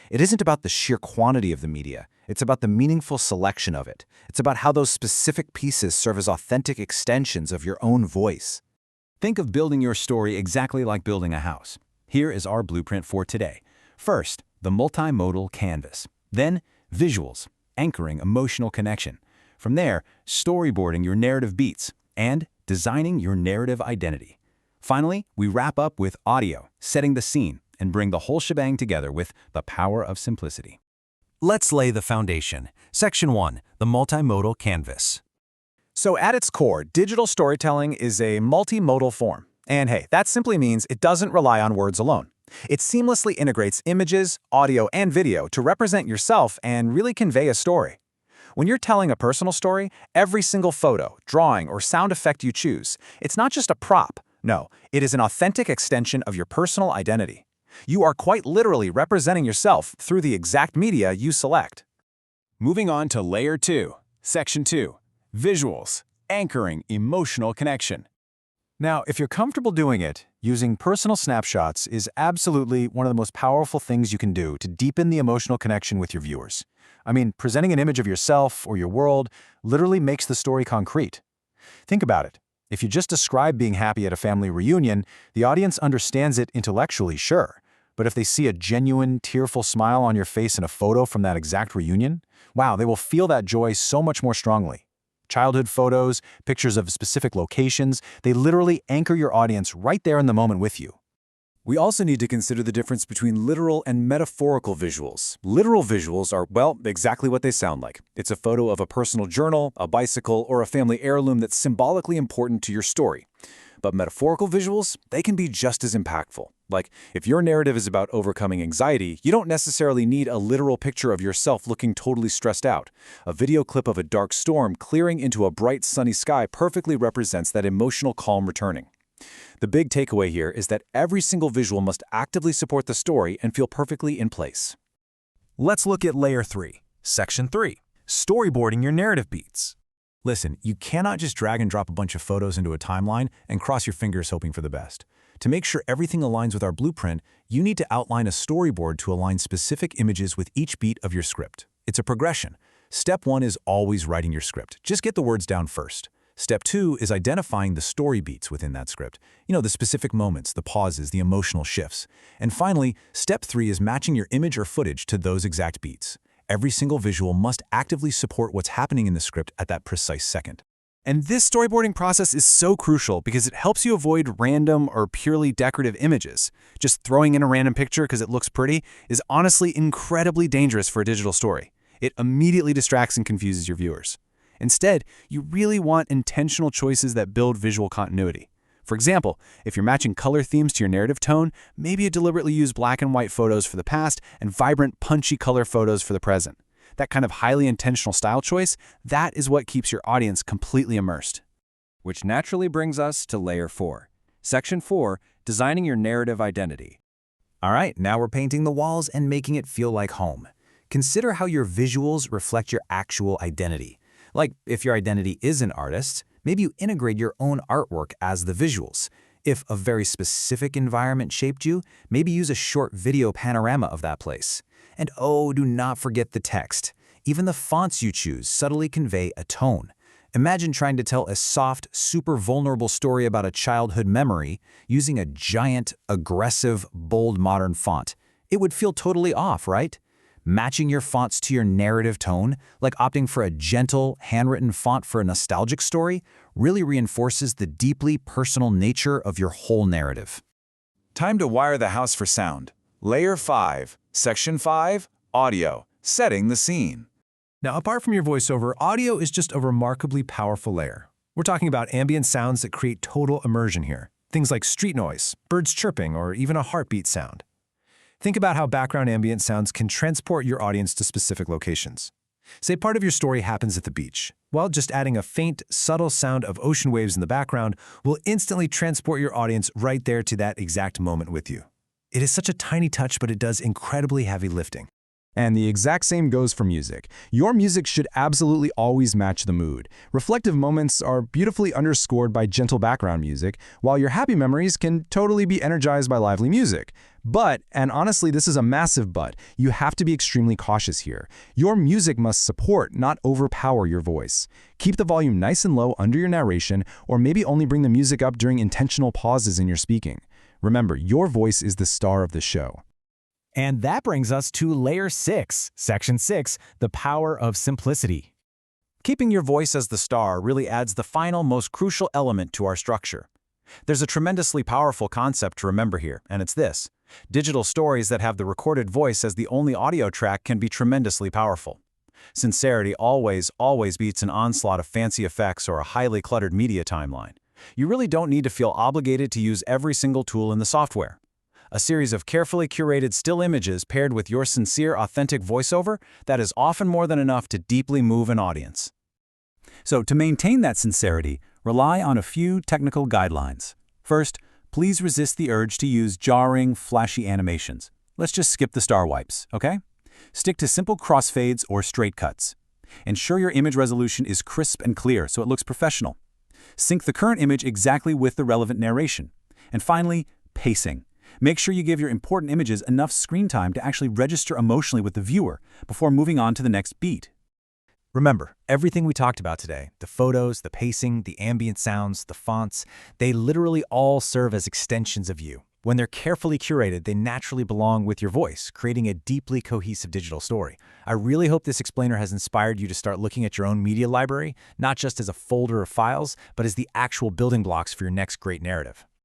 It isn't about the sheer quantity of the media. It's about the meaningful selection of it. It's about how those specific pieces serve as authentic extensions of your own voice. Think of building your story exactly like building a house. Here is our blueprint for today. First, the multimodal canvas. Then, visuals, anchoring emotional connection. From there, storyboarding your narrative beats and designing your narrative identity. Finally, we wrap up with audio, setting the scene, and bring the whole shebang together with the power of simplicity. Let's lay the foundation. Section 1, the multimodal canvas. So at its core, digital storytelling is a multimodal form. And hey, that simply means it doesn't rely on words alone. It seamlessly integrates images, audio, and video to represent yourself and really convey a story. When you're telling a personal story, every single photo, drawing, or sound effect you choose, it's not just a prop. No, it is an authentic extension of your personal identity. You are quite literally representing yourself through the exact media you select. Moving on to Layer 2, Section 2, Visuals, Anchoring Emotional Connection. Now, if you're comfortable doing it, using personal snapshots is absolutely one of the most powerful things you can do to deepen the emotional connection with your viewers. I mean, presenting an image of yourself or your world literally makes the story concrete. Think about it. If you just describe being happy at a family reunion, the audience understands it intellectually, sure. But if they see a genuine, tearful smile on your face in a photo from that exact reunion, wow, they will feel that joy so much more strongly. Childhood photos, pictures of specific locations, they literally anchor your audience right there in the moment with you. We also need to consider the difference between literal and metaphorical visuals. Literal visuals are, well, exactly what they sound like. It's a photo of a personal journal, a bicycle, or a family heirloom that's symbolically important to your story. But metaphorical visuals, they can be just as impactful. Like, if your narrative is about overcoming anxiety, you don't necessarily need a literal picture of yourself looking totally stressed out. A video clip of a dark storm clearing into a bright sunny sky perfectly represents that emotional calm returning. The big takeaway here is that every single visual must actively support the story and feel perfectly in place. Let's look at Layer 3, Section 3, Storyboarding Your Narrative Beats. Listen, you cannot just drag and drop a bunch of photos into a timeline and cross your fingers hoping for the best. To make sure everything aligns with our blueprint, you need to outline a storyboard to align specific images with each beat of your script. It's a progression. Step 1 is always writing your script. Just get the words down first. Step 2 is identifying the story beats within that script. The specific moments, the pauses, the emotional shifts. And finally, Step 3 is matching your image or footage to those exact beats. Every single visual must actively support what's happening in the script at that precise second. And this storyboarding process is so crucial because it helps you avoid random or purely decorative images. Just throwing in a random picture because it looks pretty is honestly incredibly dangerous for a digital story. It immediately distracts and confuses your viewers. Instead, you really want intentional choices that build visual continuity. For example, if you're matching color themes to your narrative tone, maybe you deliberately use black and white photos for the past and vibrant, punchy color photos for the present. That kind of highly intentional style choice, that is what keeps your audience completely immersed. Which naturally brings us to Layer 4. Section 4, Designing Your Narrative Identity. All right, now we're painting the walls and making it feel like home. Consider how your visuals reflect your actual identity. Like, if your identity is an artist, maybe you integrate your own artwork as the visuals. If a very specific environment shaped you, maybe use a short video panorama of that place. And oh, do not forget the text. Even the fonts you choose subtly convey a tone. Imagine trying to tell a soft, super vulnerable story about a childhood memory using a giant, aggressive, bold modern font. It would feel totally off, right? Matching your fonts to your narrative tone, like opting for a gentle, handwritten font for a nostalgic story, really reinforces the deeply personal nature of your whole narrative. Time to wire the house for sound. Layer 5, Section 5, Audio, Setting the Scene. Now, apart from your voiceover, audio is just a remarkably powerful layer. We're talking about ambient sounds that create total immersion here. Things like street noise, birds chirping, or even a heartbeat sound. Think about how background ambient sounds can transport your audience to specific locations. Say part of your story happens at the beach. Well, just adding a faint, subtle sound of ocean waves in the background will instantly transport your audience right there to that exact moment with you. It is such a tiny touch, but it does incredibly heavy lifting. And the exact same goes for music. Your music should absolutely always match the mood. Reflective moments are beautifully underscored by gentle background music, while your happy memories can totally be energized by lively music. But, and honestly this is a massive but, you have to be extremely cautious here. Your music must support, not overpower your voice. Keep the volume nice and low under your narration, or maybe only bring the music up during intentional pauses in your speaking. Remember, your voice is the star of the show. And that brings us to Layer 6, Section 6, the power of simplicity. Keeping your voice as the star really adds the final, most crucial element to our structure. There's a tremendously powerful concept to remember here, and it's this. Digital stories that have the recorded voice as the only audio track can be tremendously powerful. Sincerity always beats an onslaught of fancy effects or a highly cluttered media timeline. You really don't need to feel obligated to use every single tool in the software. A series of carefully curated still images paired with your sincere, authentic voiceover, that is often more than enough to deeply move an audience. So to maintain that sincerity, rely on a few technical guidelines. First, please resist the urge to use jarring, flashy animations. Let's just skip the star wipes, okay? Stick to simple crossfades or straight cuts. Ensure your image resolution is crisp and clear so it looks professional. Sync the current image exactly with the relevant narration. And finally, pacing. Make sure you give your important images enough screen time to actually register emotionally with the viewer before moving on to the next beat. Remember, everything we talked about today, the photos, the pacing, the ambient sounds, the fonts, they literally all serve as extensions of you. When they're carefully curated, they naturally belong with your voice, creating a deeply cohesive digital story. I really hope this explainer has inspired you to start looking at your own media library, not just as a folder of files, but as the actual building blocks for your next great narrative.